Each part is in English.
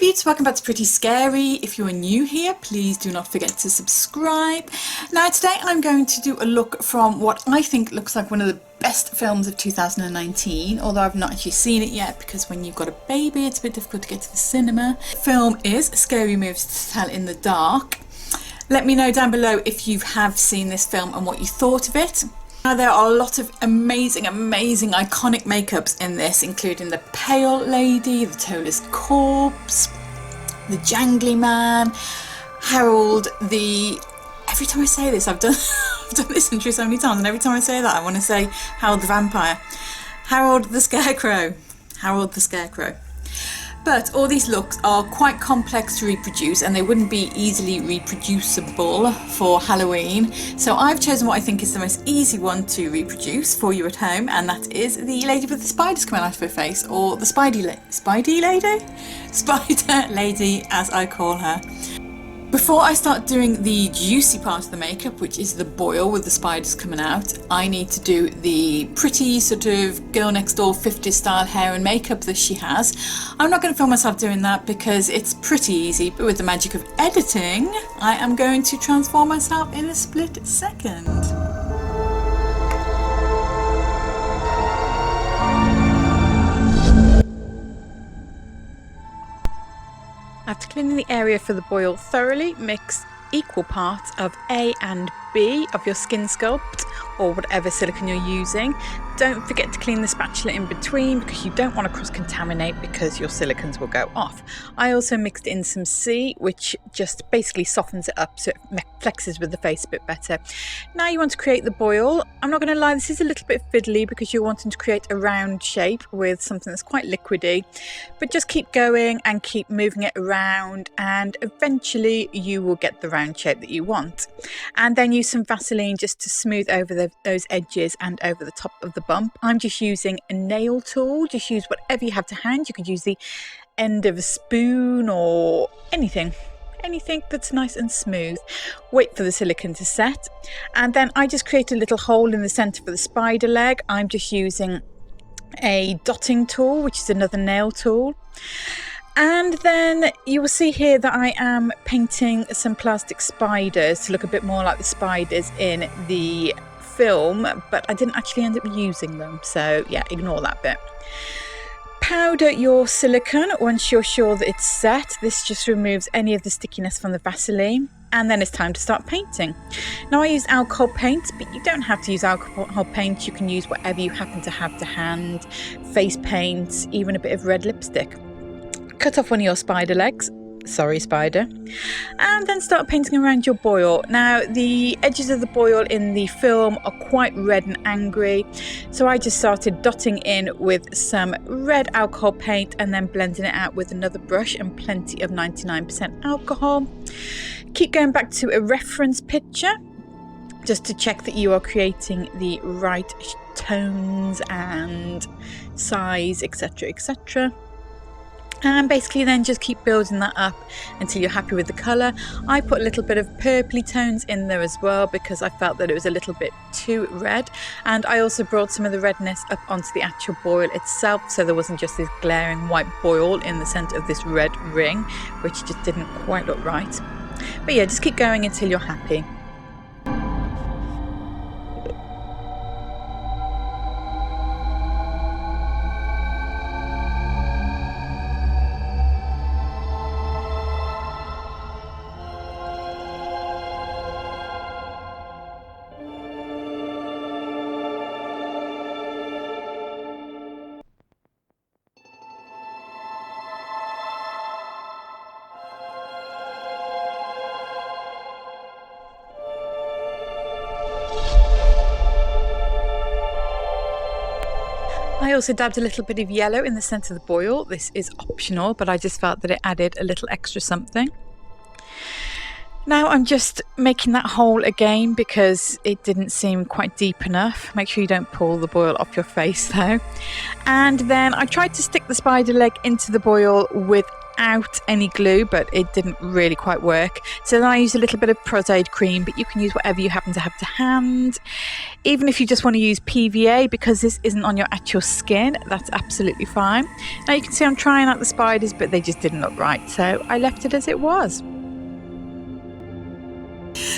Beauts, welcome back to Pretty Scary. If you're new here, please do not forget to subscribe. Now today I'm going to do a look from what I think looks like one of the best films of 2019, although I've not actually seen it yet because when you've got a baby it's a bit difficult to get to the cinema. The film is Scary Movies to Tell in the Dark. Let me know down below if you have seen this film and what you thought of it. Now, there are a lot of amazing iconic makeups in this, including the pale lady, the toeless corpse, the jangly man, Harold the... Every time I say this, I've done this intro so many times, and every time I say that I want to say Harold the vampire. Harold the scarecrow. Harold the scarecrow. But all these looks are quite complex to reproduce and they wouldn't be easily reproducible for Halloween. So I've chosen what I think is the most easy one to reproduce for you at home, and that is the lady with the spiders coming out of her face, or the Spider lady as I call her. Before I start doing the juicy part of the makeup, which is the boil with the spiders coming out, I need to do the pretty sort of girl next door 50s style hair and makeup that she has. I'm not going to film myself doing that because it's pretty easy, but with the magic of editing, I am going to transform myself in a split second. After cleaning the area for the boil thoroughly, mix equal parts of A and B of your skin sculpt or whatever silicone you're using. Don't forget to clean the spatula in between because you don't want to cross-contaminate because your silicones will go off. I also mixed in some C, which just basically softens it up so it flexes with the face a bit better. Now you want to create the boil. I'm not going to lie, this is a little bit fiddly because you're wanting to create a round shape with something that's quite liquidy, but just keep going and keep moving it around and eventually you will get the round shape that you want. And then use some Vaseline just to smooth over those edges and over the top of the bump. I'm just using a nail tool. Just use whatever you have to hand. You could use the end of a spoon or anything that's nice and smooth. Wait for the silicone to set, and then I just create a little hole in the center for the spider leg. I'm just using a dotting tool, which is another nail tool. And then you will see here that I am painting some plastic spiders to look a bit more like the spiders in the film, but I didn't actually end up using them, so yeah, ignore that bit. Powder your silicone once you're sure that it's set. This just removes any of the stickiness from the Vaseline, and then it's time to start painting. Now I use alcohol paint, but you don't have to use alcohol paint. You can use whatever you happen to have to hand, face paint, even a bit of red lipstick. Cut off one of your spider legs, sorry spider, and then start painting around your boil. Now the edges of the boil in the film are quite red and angry, so I just started dotting in with some red alcohol paint and then blending it out with another brush and plenty of 99% alcohol. Keep going back to a reference picture just to check that you are creating the right tones and size, etc, etc. And basically then just keep building that up until you're happy with the colour. I put a little bit of purpley tones in there as well because I felt that it was a little bit too red, and I also brought some of the redness up onto the actual boil itself, so there wasn't just this glaring white boil in the centre of this red ring, which just didn't quite look right. But yeah, just keep going until you're happy. I also dabbed a little bit of yellow in the centre of the boil. This is optional, but I just felt that it added a little extra something. Now I'm just making that hole again because it didn't seem quite deep enough. Make sure you don't pull the boil off your face though. And then I tried to stick the spider leg into the boil with out any glue, but it didn't really quite work. So then I used a little bit of Pros-Aid cream, but you can use whatever you happen to have to hand. Even if you just want to use PVA, because this isn't on your actual skin, that's absolutely fine. Now you can see I'm trying out the spiders, but they just didn't look right, so I left it as it was.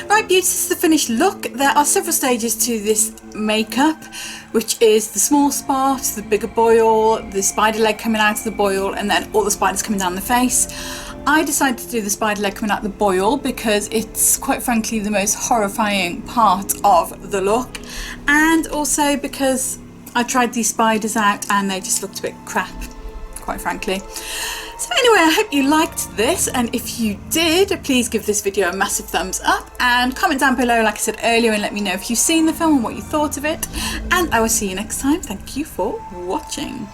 Right, Beauts, this is the finished look. There are several stages to this makeup, which is the small spot, the bigger boil, the spider leg coming out of the boil, and then all the spiders coming down the face. I decided to do the spider leg coming out the boil because it's quite frankly the most horrifying part of the look, and also because I tried these spiders out and they just looked a bit crap, quite frankly. So anyway, I hope you liked this, and if you did, please give this video a massive thumbs up and comment down below, like I said earlier, and let me know if you've seen the film and what you thought of it, and I will see you next time. Thank you for watching.